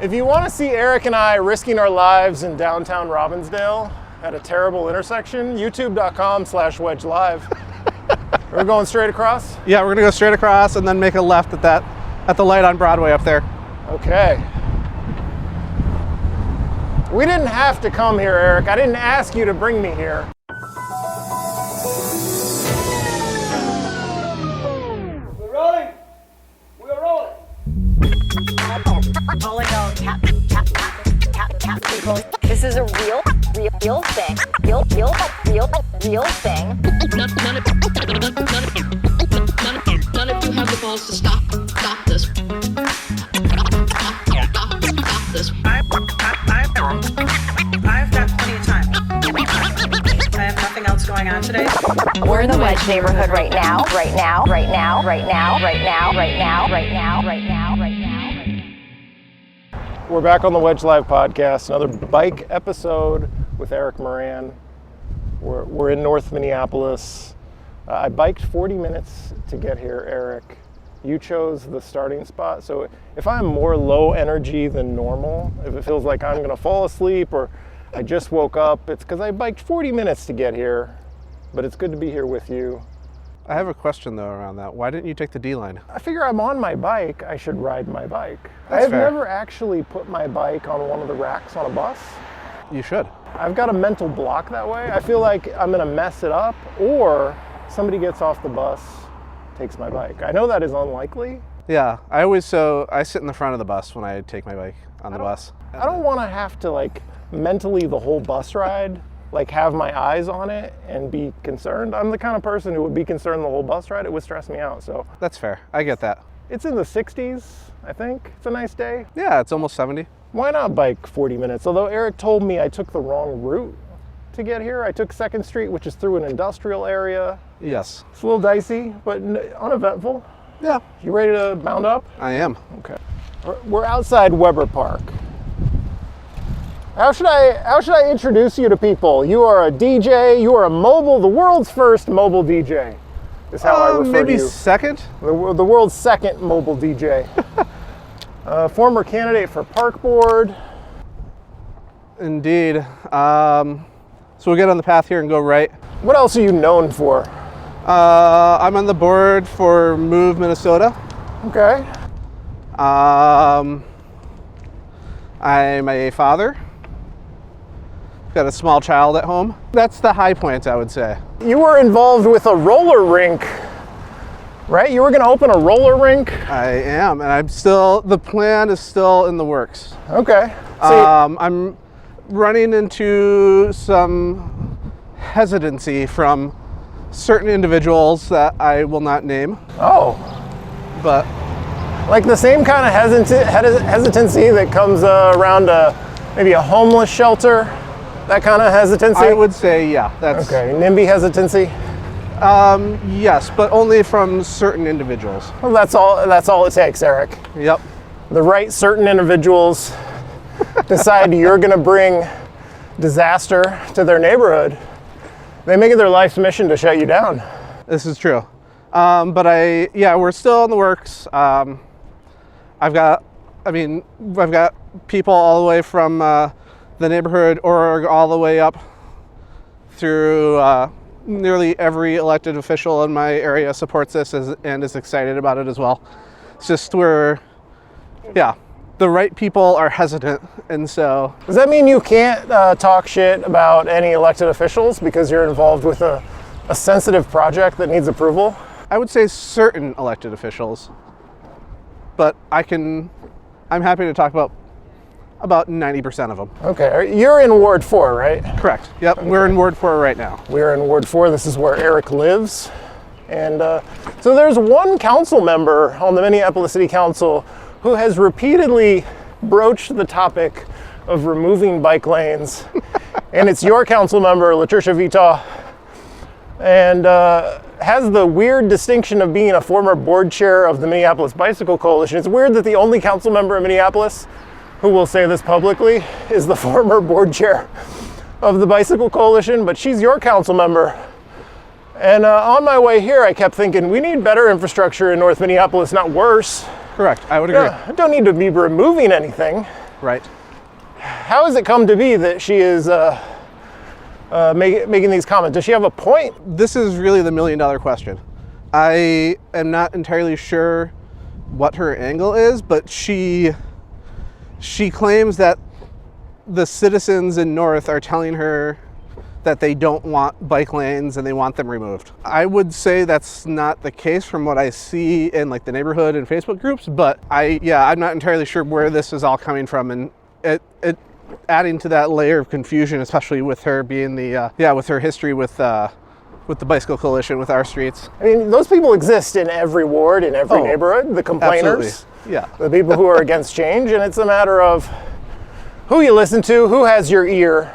If you want to see Eric and I risking our lives in downtown Robbinsdale at a terrible intersection, youtube.com/Wedge Live. We're going straight across? Yeah, we're gonna go straight across and then make a left at the light on Broadway up there. Okay. We didn't have to come here, Eric. I didn't ask you to bring me here. We're rolling. We're rolling. Calling all cat people. This is a real thing. Real thing. None of you have the balls to stop this. Stop this. I've got plenty of time. I have nothing else going on today. We're in the Wedge neighborhood right now. We're back on the Wedge Live podcast, another bike episode with Eric Moran. We're in North Minneapolis. I biked 40 minutes to get here, Eric. You chose the starting spot, so if I'm more low energy than normal, if it feels like I'm gonna fall asleep or I just woke up, it's because I biked 40 minutes to get here, but it's good to be here with you. I have a question though around that. Why didn't you take the D line? I figure I'm on my bike, I should ride my bike. That's I've fair. never actually put my bike on one of the racks on a bus. You should. I've got a mental block that way. I feel like I'm gonna mess it up, or somebody gets off the bus, takes my bike. I know that is unlikely. Yeah, I sit in the front of the bus when I take my bike on the bus. I don't wanna have to like mentally the whole bus ride, like have my eyes on it and be concerned. I'm the kind of person who would be concerned the whole bus ride. It would stress me out, so. That's fair, I get that. It's in the 60s, I think. It's a nice day. Yeah, it's almost 70. Why not bike 40 minutes? Although Eric told me I took the wrong route to get here. I took 2nd Street, which is through an industrial area. Yes. It's a little dicey, but uneventful. Yeah, You ready to mount up? I am. Okay. We're outside Weber Park. How should I introduce you to people? You are a DJ, you are the world's first mobile DJ, is how I refer to Maybe you. second? The world's second mobile DJ. Former candidate for Park Board. Indeed. So we'll get on the path here and go right. What else are you known for? I'm on the board for Move Minnesota. Okay. I'm a father. Got a small child at home. That's the high points, I would say. You were involved with a roller rink, right? You were going to open a roller rink? I am, and the plan is still in the works. Okay. I'm running into some hesitancy from certain individuals that I will not name, Oh, but like the same kind of hesitancy that comes around maybe a homeless shelter? That kind of hesitancy? I would say, yeah, that's Okay, NIMBY hesitancy? yes, but only from certain individuals. Well, that's all it takes, Eric. Yep. The right certain individuals decide you're going to bring disaster to their neighborhood. They make it their life's mission to shut you down. This is true. But we're still in the works. I've got people all the way from the neighborhood or all the way up through nearly every elected official in my area supports this and is excited about it as well. It's just the right people are hesitant, and so. Does that mean you can't talk shit about any elected officials because you're involved with a sensitive project that needs approval? I would say certain elected officials, but I'm happy to talk about 90% of them. Okay, you're in Ward 4, right? Correct. Yep, okay. We're in Ward 4 right now. We're in Ward 4. This is where Eric lives. And so there's one council member on the Minneapolis City Council who has repeatedly broached the topic of removing bike lanes. And it's your council member, LaTrisha Vetaw, and has the weird distinction of being a former board chair of the Minneapolis Bicycle Coalition. It's weird that the only council member in Minneapolis who will say this publicly is the former board chair of the Bicycle Coalition, but she's your council member. And on my way here, I kept thinking, we need better infrastructure in North Minneapolis, not worse. Correct, I would agree. I don't need to be removing anything. Right. How has it come to be that she is making these comments? Does she have a point? This is really the $1 million question. I am not entirely sure what her angle is, but she claims that the citizens in North are telling her that they don't want bike lanes and they want them removed. I would say that's not the case from what I see in like the neighborhood and Facebook groups, but I'm not entirely sure where this is all coming from, and it adding to that layer of confusion, especially with her being with her history with the Bicycle Coalition, with our streets. I mean, those people exist in every ward, in every neighborhood, the complainers, absolutely. Yeah. The people who are against change, and it's a matter of who you listen to, who has your ear.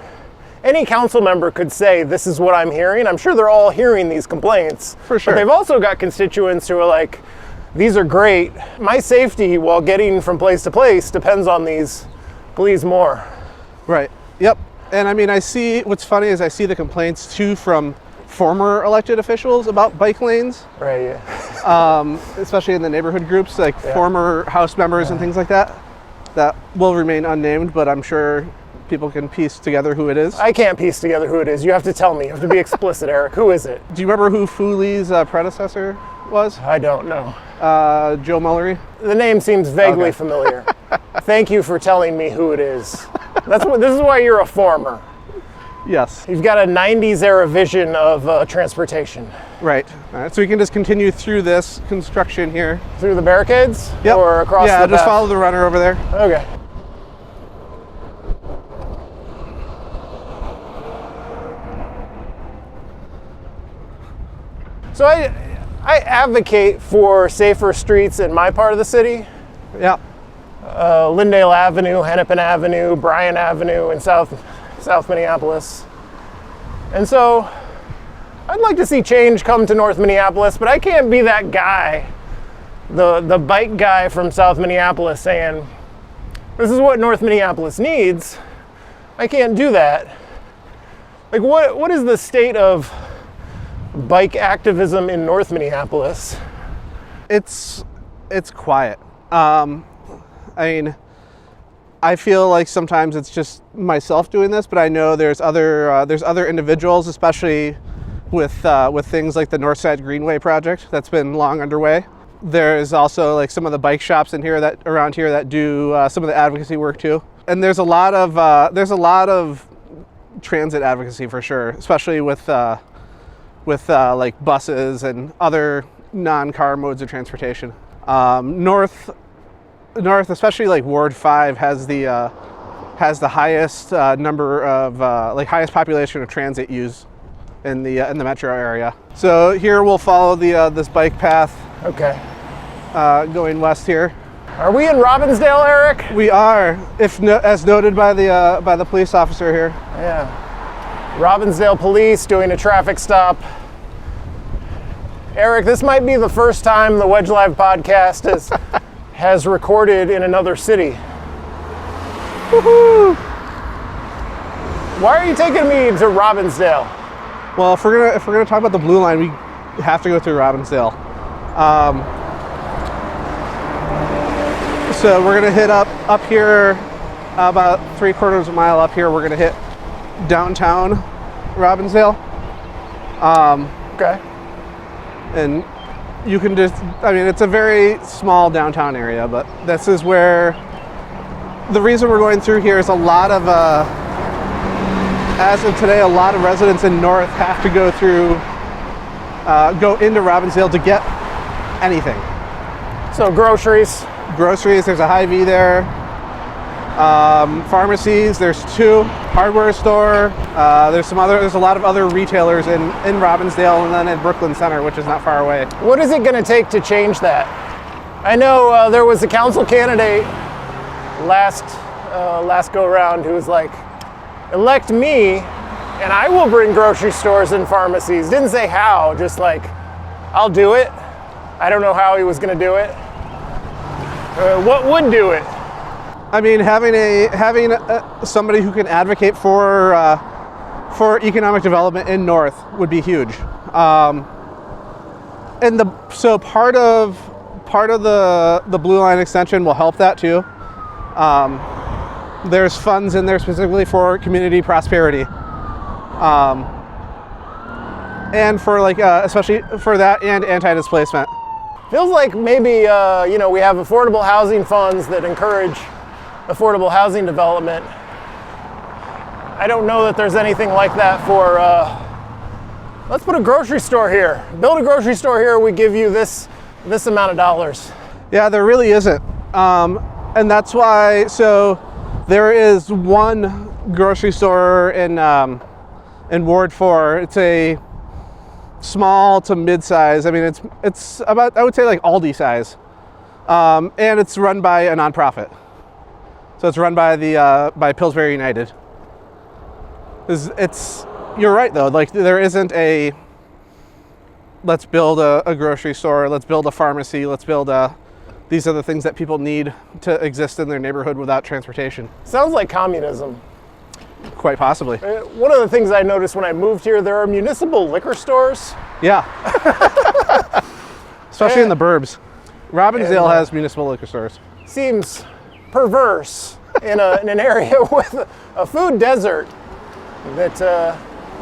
Any council member could say, this is what I'm hearing. I'm sure they're all hearing these complaints. For sure. But they've also got constituents who are like, these are great. My safety while getting from place to place depends on these. Please more. Right. Yep. And I mean, what's funny is I see the complaints too from former elected officials about bike lanes. Right, yeah. Especially in the neighborhood groups, like former House members and things like that. That will remain unnamed, but I'm sure people can piece together who it is. I can't piece together who it is. You have to tell me. You have to be explicit, Eric. Who is it? Do you remember who Fooley's predecessor was? I don't know. Joe Mullery? The name seems vaguely familiar. Thank you for telling me who it is. This is why you're a farmer. Yes. You've got a 90s era vision of transportation. Right. All right. So we can just continue through this construction here. Through the barricades? Yep. Or across the Yeah, just path? follow the runner over there. Okay. So I advocate for safer streets in my part of the city. Yeah. Lyndale Avenue, Hennepin Avenue, Bryan Avenue in South Minneapolis. And so I'd like to see change come to North Minneapolis, but I can't be that guy, the bike guy from South Minneapolis saying, this is what North Minneapolis needs. I can't do that. Like what is the state of bike activism in North Minneapolis? It's quiet. I mean, I feel like sometimes it's just myself doing this, but I know there's other individuals, especially with things like the Northside Greenway project that's been long underway. There's also like some of the bike shops around here that do some of the advocacy work too. And there's a lot of transit advocacy for sure, especially with like buses and other non-car modes of transportation. North, especially like Ward 5, has the highest number of highest population of transit use in the metro area. So here we'll follow this bike path. Okay. Going west here. Are we in Robbinsdale, Eric? We are, as noted by the police officer here. Yeah. Robbinsdale police doing a traffic stop. Eric, this might be the first time the Wedge Live podcast has recorded in another city. Woohoo! Why are you taking me to Robbinsdale? Well, if we're gonna talk about the Blue Line, we have to go through Robbinsdale. So we're gonna hit up here, about 3/4 of a mile up here. We're gonna hit downtown Robbinsdale. Okay. And you can it's a very small downtown area, but this is where the reason we're going through here is as of today, a lot of residents in North have to go into Robbinsdale to get anything. So groceries, there's a Hy-Vee there. Pharmacies, there's 2. Hardware store, there's a lot of other retailers in Robbinsdale, and then in Brooklyn Center, which is not far away. What is it going to take to change that? I know there was a council candidate last go around who was like, elect me and I will bring grocery stores and pharmacies. Didn't say how, just like, I'll do it. I don't know how he was going to do it. What would do it? I mean, having somebody who can advocate for economic development in North would be huge. So part of the Blue Line extension will help that too. there's funds in there specifically for community prosperity. And for like, especially for that and anti-displacement. Feels like maybe, you know, we have affordable housing funds that encourage affordable housing development. I don't know that there's anything like that for, let's put a grocery store here. Build a grocery store here, we give you this amount of dollars. Yeah, there really isn't. And that's why, so there is one grocery store in Ward 4. It's a small to mid-size. I mean, it's about, I would say, like Aldi size. And it's run by a nonprofit. So it's run by by Pillsbury United. You're right though, like there isn't a, let's build a grocery store, let's build a pharmacy, let's build these are the things that people need to exist in their neighborhood without transportation. Sounds like communism. Quite possibly. One of the things I noticed when I moved here, there are municipal liquor stores. Yeah. Especially in the burbs. Robbinsdale has municipal liquor stores. Seems perverse in an area with a food desert that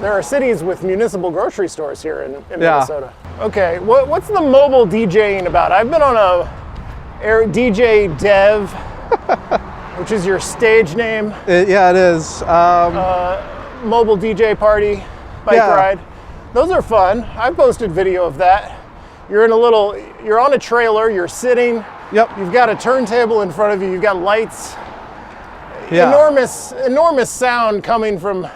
there are cities with municipal grocery stores here in Minnesota. Okay, what's the mobile DJing about? I've been on a DJ Dev, which is your stage name. Yeah, it is. Mobile DJ party, bike ride. Those are fun. I posted video of that. You're on a trailer, you're sitting. Yep. You've got a turntable in front of you, you've got lights. Yeah. Enormous sound coming from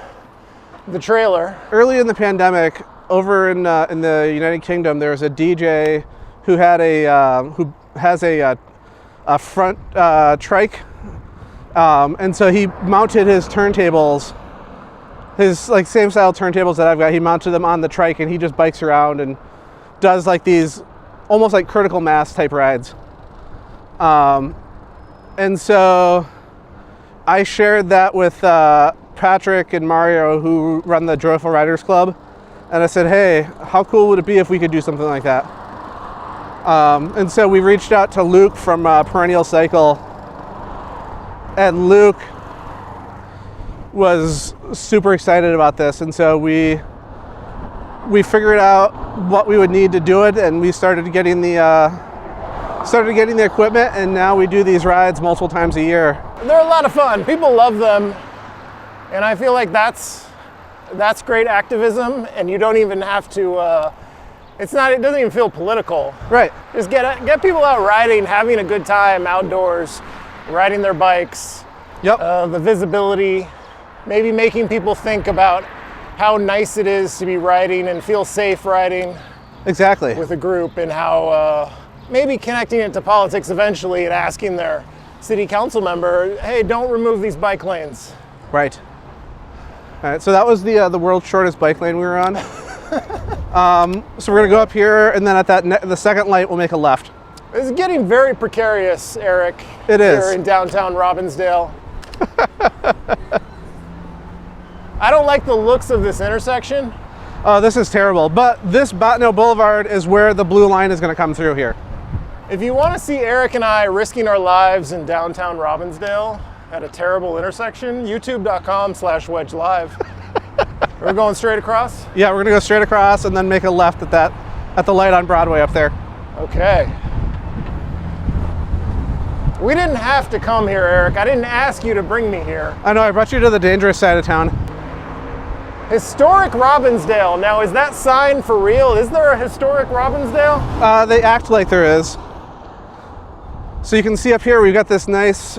the trailer. Early in the pandemic, over in the United Kingdom, there was a DJ who had who has a front trike, and so he mounted his turntables, his like same style turntables that I've got. He mounted them on the trike, and he just bikes around and does like these almost like critical mass type rides. And so I shared that with Patrick and Mario, who run the Joyful Riders Club, and I said, hey, how cool would it be if we could do something like that? And so we reached out to Luke from Perennial Cycle, and Luke was super excited about this, and so we figured out what we would need to do it, and we started getting the equipment, and now we do these rides multiple times a year. They're a lot of fun. People love them. And I feel like that's great activism, and you don't even have to, it doesn't even feel political. Right. Just get people out riding, having a good time outdoors, riding their bikes. Yep. The visibility, maybe making people think about how nice it is to be riding and feel safe riding. Exactly. With a group, and how maybe connecting it to politics eventually and asking their city council member, hey, don't remove these bike lanes. Right. All right, so that was the world's shortest bike lane we were on. So we're gonna go up here, and then at the second light, we'll make a left. It's getting very precarious, Eric. It is. Here in downtown Robbinsdale. I don't like the looks of this intersection. Oh, this is terrible. But this Botno Boulevard is where the blue line is gonna come through here. If you want to see Eric and I risking our lives in downtown Robbinsdale at a terrible intersection, youtube.com/Wedge Live. We're going straight across? Yeah, we're gonna go straight across and then make a left at the light on Broadway up there. Okay. We didn't have to come here, Eric. I didn't ask you to bring me here. I know, I brought you to the dangerous side of town. Historic Robbinsdale. Now, is that sign for real? Is there a historic Robbinsdale? They act like there is. So you can see up here, we've got this nice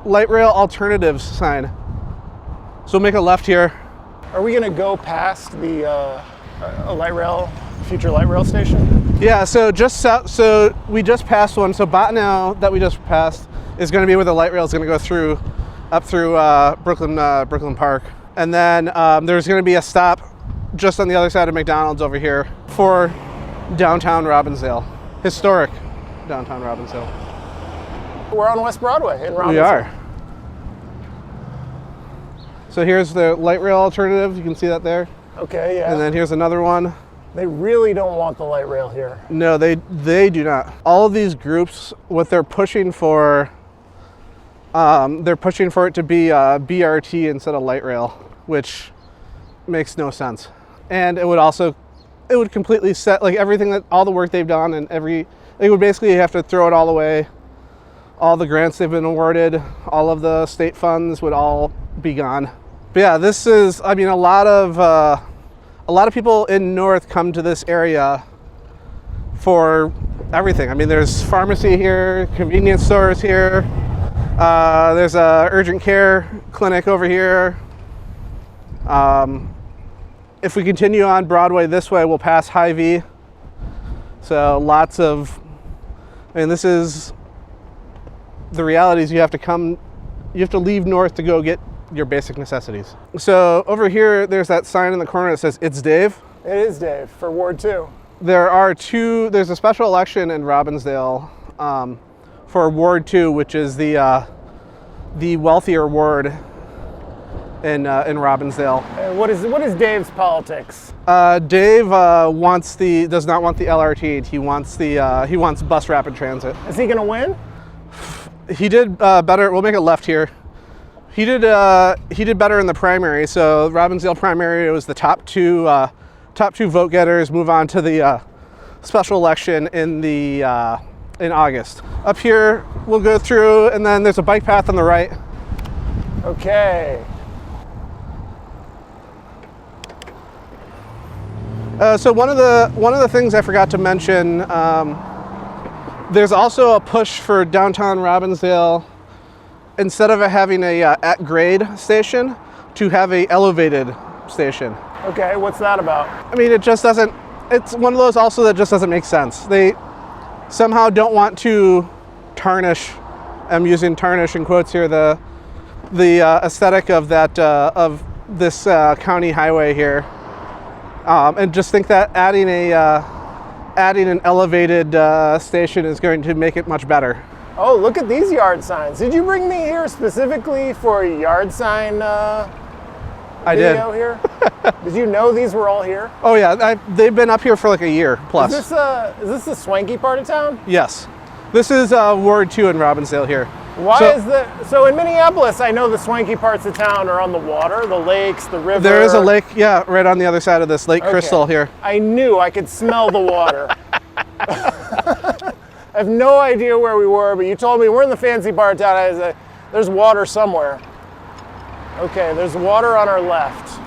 light rail alternatives sign. So we'll make a left here. Are we gonna go past the future light rail station? Yeah, so we just passed one. So Botno that we just passed is gonna be where the light rail is gonna go through, up through Brooklyn Park. And then there's gonna be a stop just on the other side of McDonald's over here for downtown Robbinsdale. Historic downtown Robbinsdale. We're on West Broadway in Robbinsdale. We are. So here's the light rail alternative. You can see that there. Okay, yeah. And then here's another one. They really don't want the light rail here. No, they do not. All of these groups, what they're pushing for They're pushing for it to be BRT instead of light rail, which makes no sense. And it would completely set, like, everything that, all the work they've done, and they would basically have to throw it all away. All the grants they've been awarded, all of the state funds would all be gone. But yeah, this is, I mean, a lot of people in North come to this area for everything. I mean, there's pharmacy here, convenience stores here. There's a urgent care clinic over here. If we continue on Broadway this way, we'll pass Hy-Vee. So lots of, I mean, this is, the reality is you have to leave North to go get your basic necessities. So over here, there's that sign in the corner that says, "It's Dave." It is Dave for Ward 2. There's a special election in Robbinsdale for Ward 2, which is the wealthier ward in Robbinsdale. And what is Dave's politics? Dave does not want the LRT. He wants bus rapid transit. Is he going to win? He did better. We'll make a left here. He did better in the primary. So Robbinsdale primary, it was the top two vote getters move on to the special election in August. Up here, we'll go through, and then there's a bike path on the right. Okay. So one of the things I forgot to mention, there's also a push for downtown Robbinsdale, instead of having a at grade station, to have a elevated station. Okay, what's that about? I mean, it's one of those also that just doesn't make sense. They somehow don't want to tarnish, I'm using tarnish in quotes here, the aesthetic of of this county highway here. And just think that adding an elevated station is going to make it much better. Oh, look at these yard signs. Did you bring me here specifically for a yard sign video here? Did you know these were all here? Oh yeah, they've been up here for like a year plus. Is this the swanky part of town? Yes. This is Ward 2 in Robbinsdale here. So in Minneapolis, I know the swanky parts of town are on the water, the lakes, the river. There is a lake, yeah, right on the other side of this, Lake Crystal here. I knew I could smell the water. I have no idea where we were, but you told me we're in the fancy part of town. I was like, there's water somewhere. Okay, there's water on our left.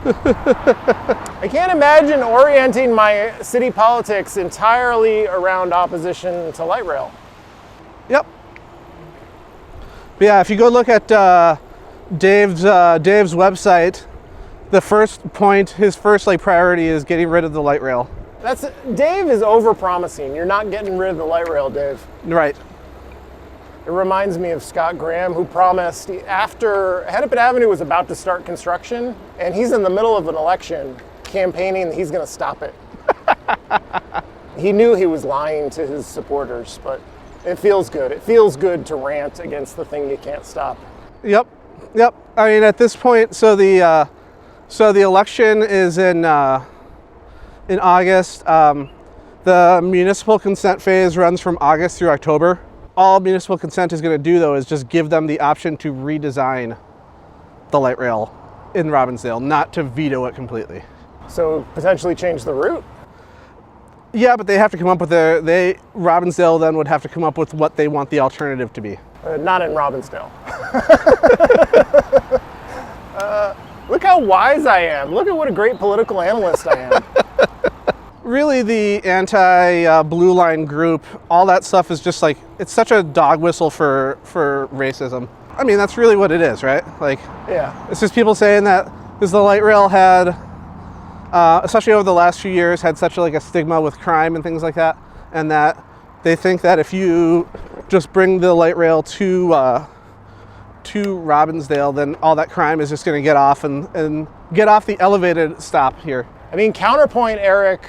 I can't imagine orienting my city politics entirely around opposition to light rail. Yep. But yeah, if you go look at Dave's website, the first point, his first priority is getting rid of the light rail. Dave is over-promising. You're not getting rid of the light rail, Dave. Right. It reminds me of Scott Graham, who promised after Hennepin Avenue was about to start construction, and he's in the middle of an election campaigning that he's going to stop it. He knew he was lying to his supporters, but it feels good. It feels good to rant against the thing you can't stop. Yep. I mean, at this point, so the election is in August. The municipal consent phase runs from August through October. All municipal consent is going to do, though, is just give them the option to redesign the light rail in Robbinsdale, not to veto it completely. So potentially change the route? Yeah, but they have to come up with Robbinsdale then would have to come up with what they want the alternative to be. Not in Robbinsdale. Look how wise I am. Look at what a great political analyst I am. Really, the anti-blue line group, all that stuff is just it's such a dog whistle for racism. I mean, that's really what it is, right? Yeah. It's just people saying that because the light rail had, especially over the last few years, had such a stigma with crime and things like that, and that they think that if you just bring the light rail to Robbinsdale, then all that crime is just going to get off and get off the elevated stop here. I mean, counterpoint, Eric,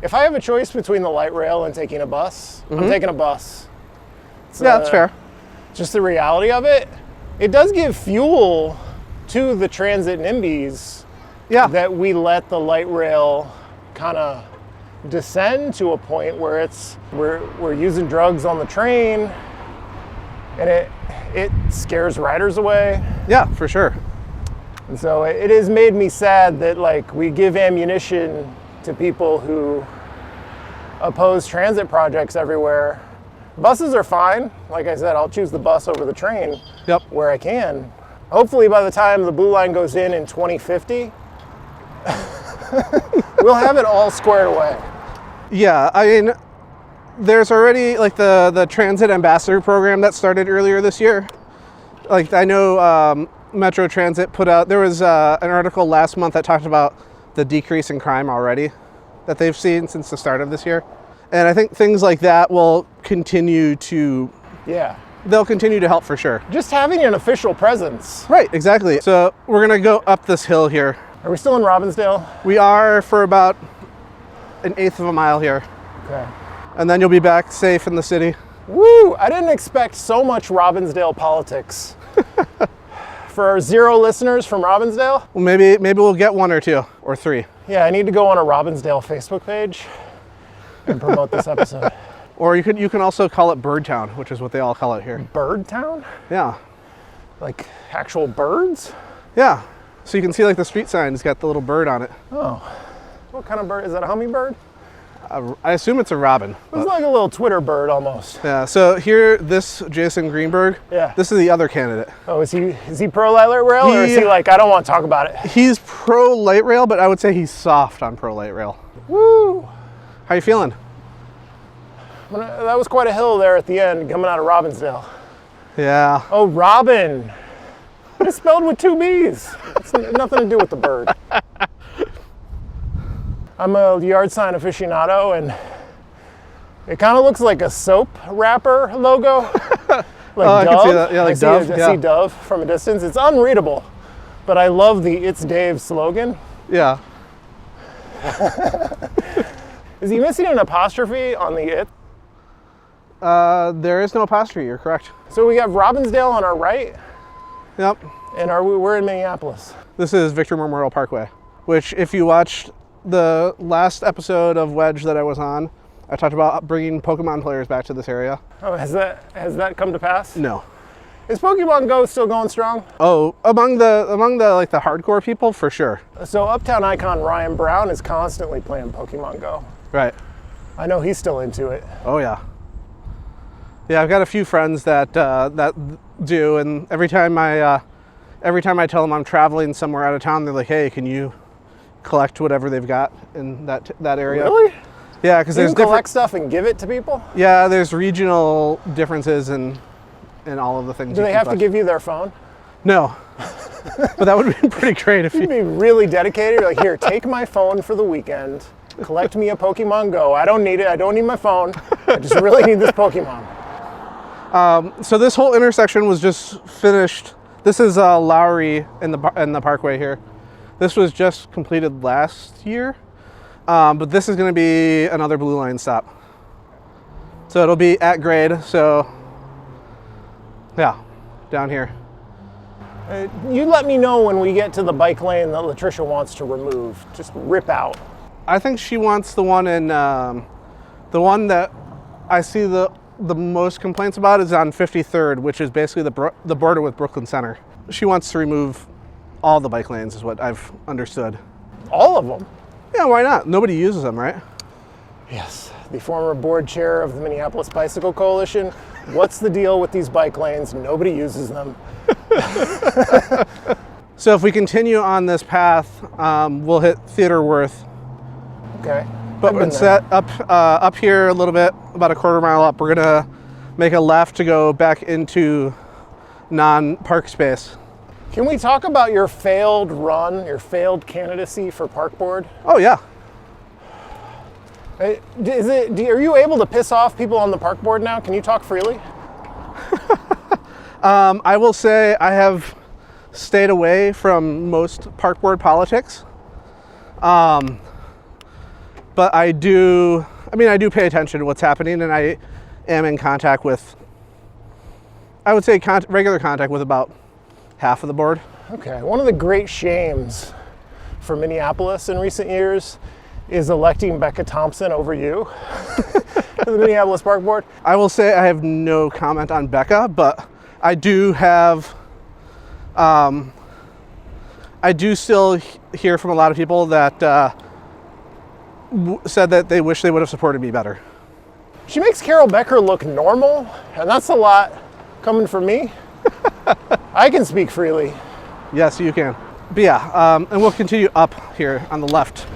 if I have a choice between the light rail and taking a bus, I'm taking a bus. That's fair. Just the reality of it. It does give fuel to the transit NIMBYs that we let the light rail kind of descend to a point where we're using drugs on the train. and it scares riders away. Yeah, for sure. And so it has made me sad that like we give ammunition to people who oppose transit projects everywhere. Buses are fine. Like I said, I'll choose the bus over the train where I can. Hopefully by the time the Blue Line goes in 2050, we'll have it all squared away. Yeah, I mean, there's already like the Transit Ambassador program that started earlier this year. Like I know Metro Transit put out, there was an article last month that talked about the decrease in crime already that they've seen since the start of this year. And I think things like that will continue to, they'll continue to help for sure. Just having an official presence. Right, exactly. So we're gonna go up this hill here. Are we still in Robbinsdale? We are for about 1/8 of a mile here. Okay. And then you'll be back safe in the city. Woo! I didn't expect so much Robbinsdale politics. For our 0 listeners from Robbinsdale? Well, maybe we'll get 1 or 2 or 3. Yeah, I need to go on a Robbinsdale Facebook page and promote this episode. Or you can also call it Birdtown, which is what they all call it here. Birdtown? Yeah. Like actual birds? Yeah. So you can see like the street sign has got the little bird on it. Oh. What kind of bird? Is that a hummingbird? I assume it's a robin. It's like a little Twitter bird almost. Yeah, so here, this Jason Greenberg, this is the other candidate. Oh, is he pro light rail or is he like, I don't want to talk about it? He's pro light rail, but I would say he's soft on pro light rail. Woo! How you feeling? That was quite a hill there at the end coming out of Robbinsdale. Yeah. Oh, Robin. It's spelled with 2 B's. It's nothing to do with the bird. I'm a yard sign aficionado, and it kind of looks like a soap wrapper logo. Like Dove. I can see that. Yeah, like Dove. I see Dove from a distance. It's unreadable, but I love the It's Dave slogan. Yeah. Is he missing an apostrophe on the it? There is no apostrophe, you're correct. So we have Robbinsdale on our right. Yep. And we're in Minneapolis. This is Victor Memorial Parkway, which if you watched the last episode of Wedge that I was on, I talked about bringing Pokemon players back to this area. Oh, has that come to pass? No. Is Pokemon Go still going strong? Oh, among the like the hardcore people, for sure. So Uptown icon Ryan Brown is constantly playing Pokemon Go. Right. I know he's still into it. Oh yeah. Yeah, I've got a few friends that that do, and every time I tell them I'm traveling somewhere out of town, they're like, "Hey, can you collect whatever they've got in that area?" Really? Yeah, because there's collect stuff and give it to people. Yeah, there's regional differences in all of the things. Do they have to give you their phone? No, but that would be pretty great if you'd be really dedicated. Like, here, take my phone for the weekend. Collect me a Pokemon Go. I don't need it. I don't need my phone. I just really need this Pokemon. So this whole intersection was just finished. This is Lowry in the Parkway here. This was just completed last year, but this is going to be another Blue Line stop. So it'll be at grade. So yeah, down here. You let me know when we get to the bike lane that LaTrisha wants to remove. Just rip out. I think she wants the one in the one that I see the most complaints about is on 53rd, which is basically the border with Brooklyn Center. She wants to remove all the bike lanes, is what I've understood. All of them? Yeah, why not? Nobody uses them, right? Yes. The former board chair of the Minneapolis Bicycle Coalition. What's the deal with these bike lanes? Nobody uses them. So if we continue on this path, we'll hit Theodore Worth. Okay. But instead, up here a little bit, about a quarter mile up, we're gonna make a left to go back into non-park space. Can we talk about your failed run, your failed candidacy for park board? Oh yeah. Are you able to piss off people on the park board now? Can you talk freely? I will say I have stayed away from most park board politics. But I do pay attention to what's happening, and I am in contact with, I would say regular contact with about half of the board. Okay, one of the great shames for Minneapolis in recent years is electing Becca Thompson over you to the Minneapolis Park Board. I will say I have no comment on Becca, but I do have, I do still hear from a lot of people that said that they wish they would have supported me better. She makes Carol Becker look normal, and that's a lot coming from me. I can speak freely. Yes, you can. But yeah, and we'll continue up here on the left.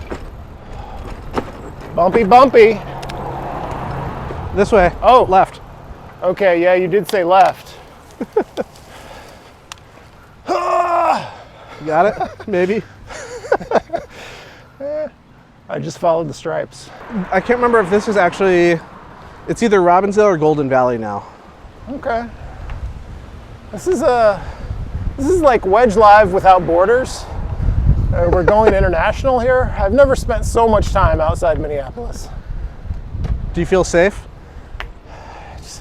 Bumpy, bumpy. This way. Oh. Left. Okay, yeah, you did say left. You got it? Maybe. I just followed the stripes. I can't remember if this is actually, it's either Robbinsdale or Golden Valley now. Okay. This is like Wedge Live without borders. We're going international here. I've never spent so much time outside Minneapolis. Do you feel safe?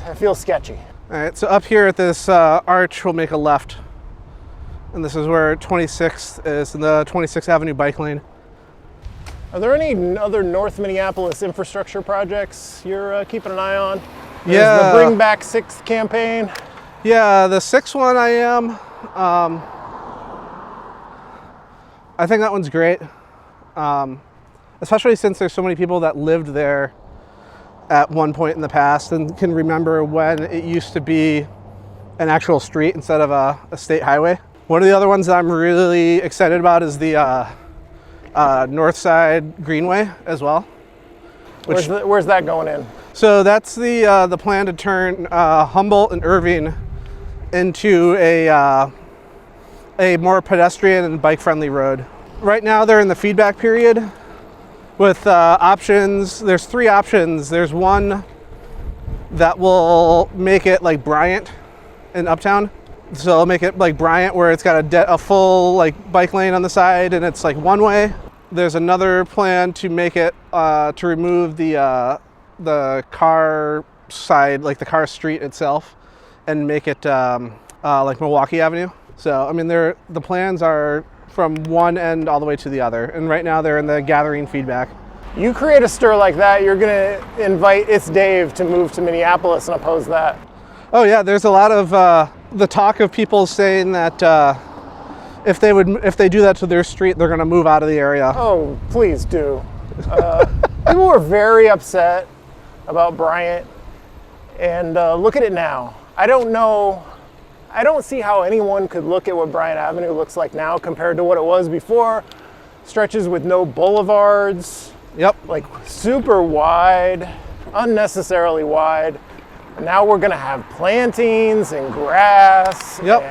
I feel sketchy. All right, so up here at this arch, we'll make a left. And this is where 26th is, in the 26th Avenue bike lane. Are there any other North Minneapolis infrastructure projects you're keeping an eye on? There's Yeah. the Bring Back 6th campaign. Yeah, the 6th one I am. I think that one's great. Especially since there's so many people that lived there at one point in the past and can remember when it used to be an actual street instead of a state highway. One of the other ones that I'm really excited about is the Northside Greenway as well. Where's that going in? So that's the plan to turn Humboldt and Irving into a more pedestrian and bike-friendly road. Right now they're in the feedback period with options. There's 3 options. There's one that will make it like Bryant in Uptown. So it'll make it like Bryant where it's got a full like bike lane on the side and it's like one way. There's another plan to make it to remove the car side, like the car street itself, and make it like Milwaukee Avenue. So I mean, the plans are from one end all the way to the other, and right now they're in the gathering feedback. You create a stir like that, you're gonna invite It's Dave to move to Minneapolis and oppose that. Oh yeah, there's a lot of the talk of people saying that if they do that to their street, they're gonna move out of the area. Oh, please do. People were very upset about Bryant, and look at it now. I don't see how anyone could look at what Bryant Avenue looks like now compared to what it was before. Stretches with no boulevards. Yep. Like super wide, unnecessarily wide. Now we're gonna have plantings and grass. Yep.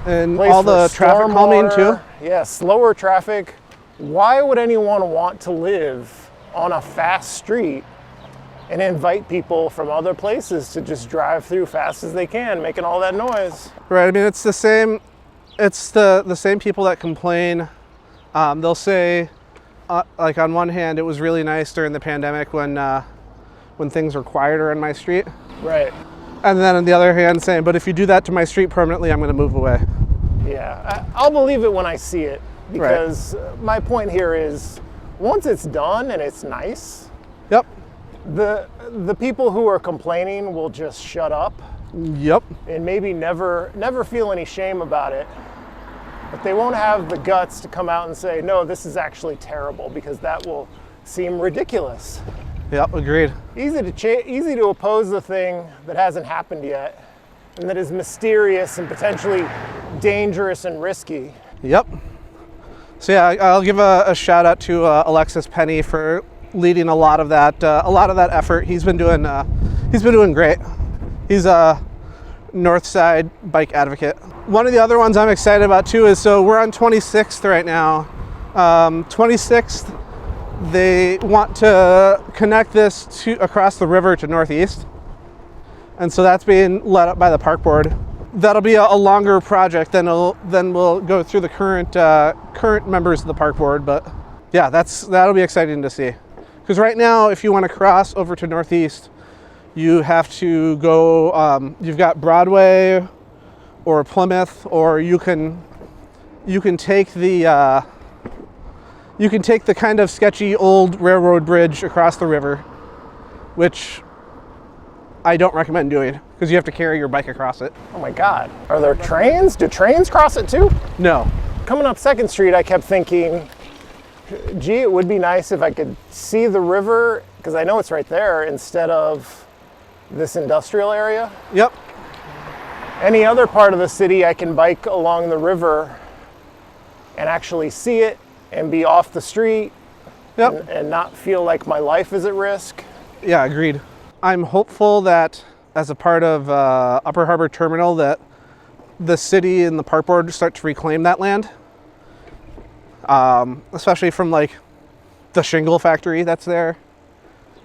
And place all for the traffic calming too. Yeah, slower traffic. Why would anyone want to live on a fast street and invite people from other places to just drive through fast as they can, making all that noise? Right. I mean, it's the same. It's the same people that complain. They'll say, like on one hand, it was really nice during the pandemic when things were quieter on my street. Right. And then on the other hand, saying, but if you do that to my street permanently, I'm going to move away. Yeah, I'll believe it when I see it, because my point here is, once it's done and it's nice, Yep. the people who are complaining will just shut up. Yep. And maybe never feel any shame about it. But they won't have the guts to come out and say, no, this is actually terrible, because that will seem ridiculous. Yep, agreed. Easy to oppose the thing that hasn't happened yet and that is mysterious and potentially dangerous and risky. Yep. So yeah, I'll give a shout out to Alexis Penny for leading a lot of that effort. He's been doing great. He's a Northside bike advocate. One of the other ones I'm excited about too is, so we're on 26th right now. 26th, they want to connect this to across the river to Northeast. And so that's being led up by the park board. That'll be a longer project than we'll go through the current members of the park board. But yeah, that'll be exciting to see. Because right now, if you want to cross over to Northeast, you have to go, you've got Broadway or Plymouth, or you can take the you can take the kind of sketchy old railroad bridge across the river, which I don't recommend doing because you have to carry your bike across it. Oh my God. Are there trains? Do trains cross it too? No. Coming up 2nd Street, I kept thinking, gee, it would be nice if I could see the river, because I know it's right there, instead of this industrial area. Yep. Any other part of the city, I can bike along the river and actually see it and be off the street. Yep. And not feel like my life is at risk. Yeah, agreed. I'm hopeful that as a part of Upper Harbor Terminal that the city and the park board start to reclaim that land, especially from like the shingle factory that's there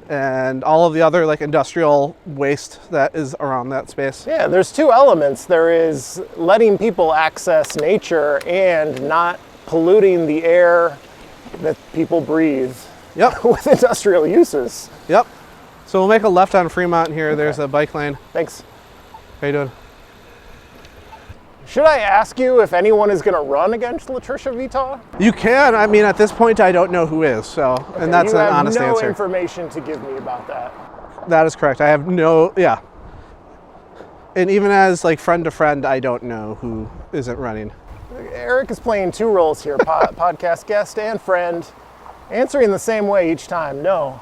and all of the other like industrial waste that is around that space. Yeah, there's 2 elements. There is letting people access nature and not polluting the air that people breathe. Yep. With industrial uses. Yep. So we'll make a left on Fremont here. There's a bike lane. Thanks. How you doing? Should I ask you if anyone is going to run against LaTrisha Vetaw? You can. I mean, at this point, I don't know who is. So, Okay, and that's an honest You have answer. no information to give me about that. That is correct. I have no, yeah. And even as like friend to friend, I don't know who isn't running. Eric is playing 2 roles here, podcast guest and friend, answering the same way each time, no.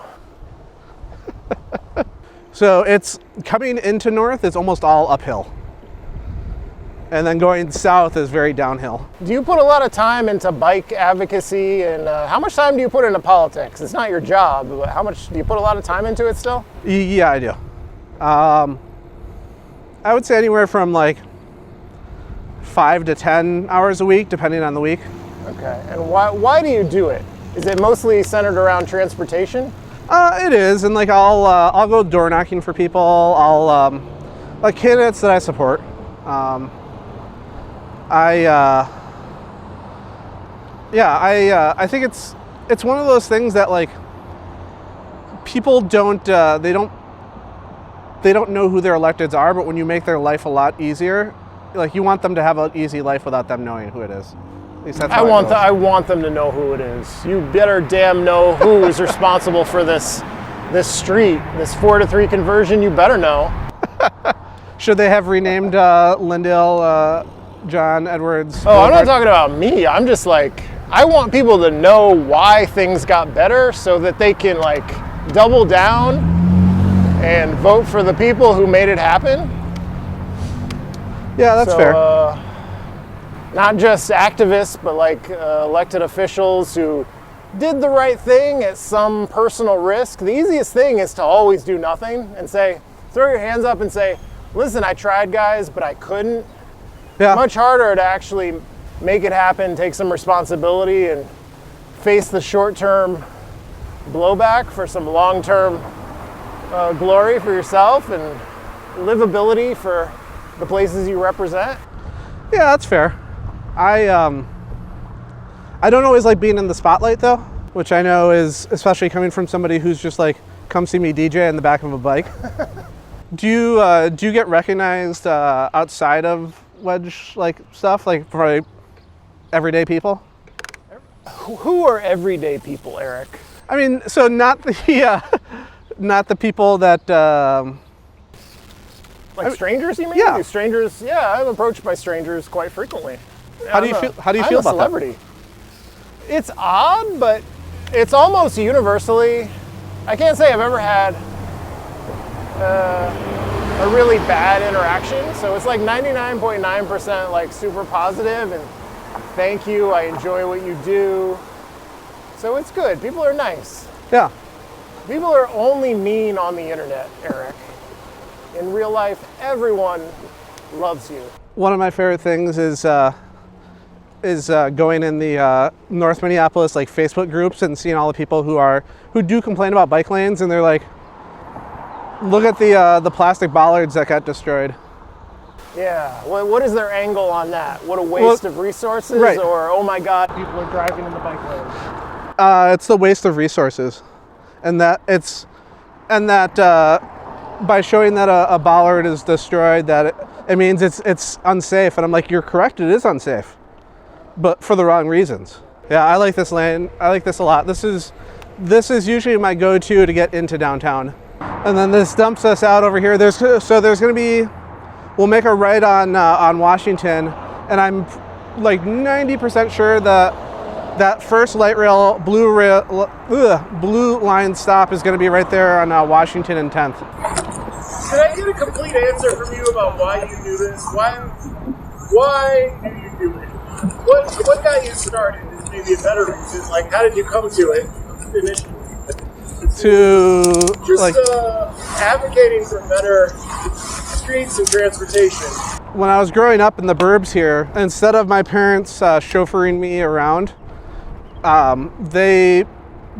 So it's coming into North, it's almost all uphill. And then going south is very downhill. Do you put a lot of time into bike advocacy, and how much time do you put into politics? It's not your job, but how much do you put a lot of time into it still? Yeah, I do. I would say anywhere from like 5 to 10 hours a week, depending on the week. Okay, and why do you do it? Is it mostly centered around transportation? It is, and like I'll go door knocking for people. I'll like candidates that I support. I think it's one of those things that like people don't they don't know who their electeds are, but when you make their life a lot easier, like you want them to have an easy life without them knowing who it is. At least that's how I want them to know who it is. You better damn know who is responsible for this street, this 4-to-3 conversion. You better know. Should they have renamed Lyndale John Edwards? Oh, I'm not talking about me. I'm just like, I want people to know why things got better so that they can like double down and vote for the people who made it happen. Yeah, that's fair. Not just activists, but like elected officials who did the right thing at some personal risk. The easiest thing is to always do nothing and say, throw your hands up and say, listen, I tried, guys, but I couldn't. Yeah. Much harder to actually make it happen, take some responsibility, and face the short-term blowback for some long-term glory for yourself and livability for the places you represent. Yeah, that's fair. I don't always like being in the spotlight though, which I know is, especially coming from somebody who's just like, come see me DJ in the back of a bike. Do you get recognized outside of Wedge like stuff, like for everyday people? Who are everyday people, Eric? I mean, so not the people that like strangers, you mean? Yeah. Do strangers, yeah, I'm approached by strangers quite frequently. How do you feel I'm about a celebrity. It's odd, but it's almost universally. I can't say I've ever had a really bad interaction. So it's like 99.9% like super positive and thank you, I enjoy what you do. So it's good. People are nice. Yeah. People are only mean on the internet, Eric. In real life, everyone loves you. One of my favorite things is going in the North Minneapolis like Facebook groups and seeing all the people who do complain about bike lanes, and they're like, look at the plastic bollards that got destroyed. Yeah, what is their angle on that? What a waste of resources, right. Or oh my God, people are driving in the bike lanes. It's the waste of resources, and that by showing that a bollard is destroyed, that it means it's unsafe. And I'm like, you're correct, it is unsafe, but for the wrong reasons. Yeah, I like this lane. I like this a lot. This is usually my go-to to get into downtown. And then this dumps us out over here. There's going to be, we'll make a right on Washington, and I'm like 90% sure that first light rail blue line stop is going to be right there on Washington and 10th. Can I get a complete answer from you about why you do this? Why do you do it? What got you started is maybe a better reason. Like, how did you come to it initially? Advocating for better streets and transportation. When I was growing up in the burbs here, instead of my parents chauffeuring me around, they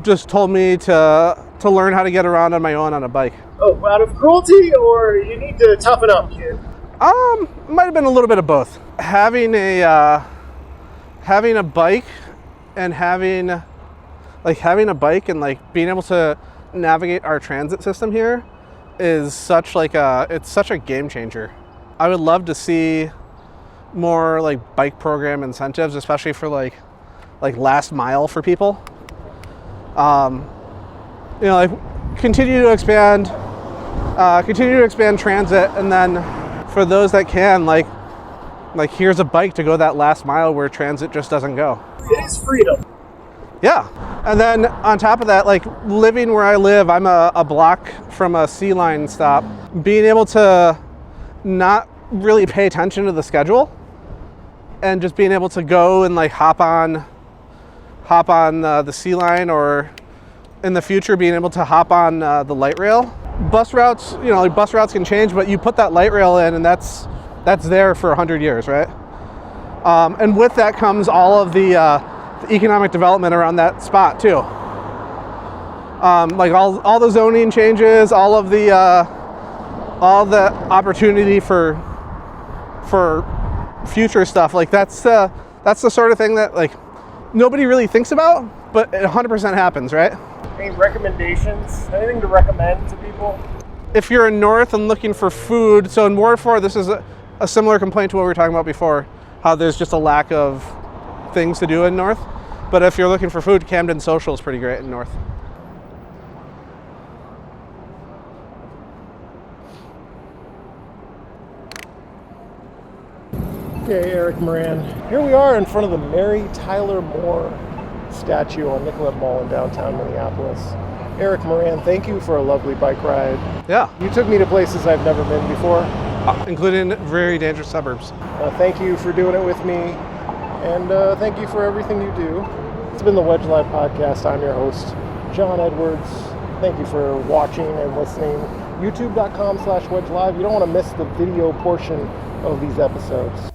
just told me to learn how to get around on my own on a bike. Oh, out of cruelty, or you need to toughen up, kid? Might have been a little bit of both. Having a bike and having a bike and like being able to navigate our transit system here is such a game changer. I would love to see more like bike program incentives, especially for like last mile for people. Continue to expand transit, and then for those that can, like here's a bike to go that last mile where transit just doesn't go. It is freedom. Yeah, and then on top of that, like living where I live, I'm a block from a C line stop. Being able to not really pay attention to the schedule and just being able to go and like hop on the C line, or in the future being able to hop on the light rail. Bus routes, bus routes can change, but you put that light rail in and that's there for 100 years, right? And with that comes all of the economic development around that spot too. Like all the zoning changes, all the opportunity for future stuff. Like that's the sort of thing that like nobody really thinks about, but it 100% happens, right? Any recommendations? Anything to recommend to people? If you're in North and looking for food, so in Ward 4, this is a similar complaint to what we were talking about before, how there's just a lack of things to do in North. But if you're looking for food, Camden Social is pretty great in North. Okay, Eric Moran. Here we are in front of the Mary Tyler Moore statue on Nicollet Mall in downtown Minneapolis. Eric Moran, thank you for a lovely bike ride. Yeah. You took me to places I've never been before. Including very dangerous suburbs. Thank you for doing it with me, and thank you for everything you do. It's been the Wedge Live podcast. I'm your host, John Edwards. Thank you for watching and listening. YouTube.com/Wedge Live. You don't want to miss the video portion of these episodes.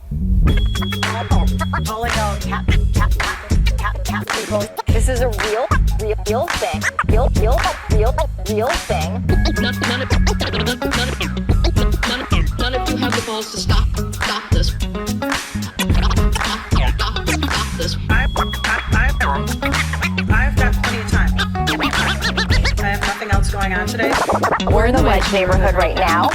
This is a real thing. Real thing. None of you have the balls to stop this. Stop this. I've got plenty of time. I have nothing else going on today. We're in the Wedge neighborhood right now.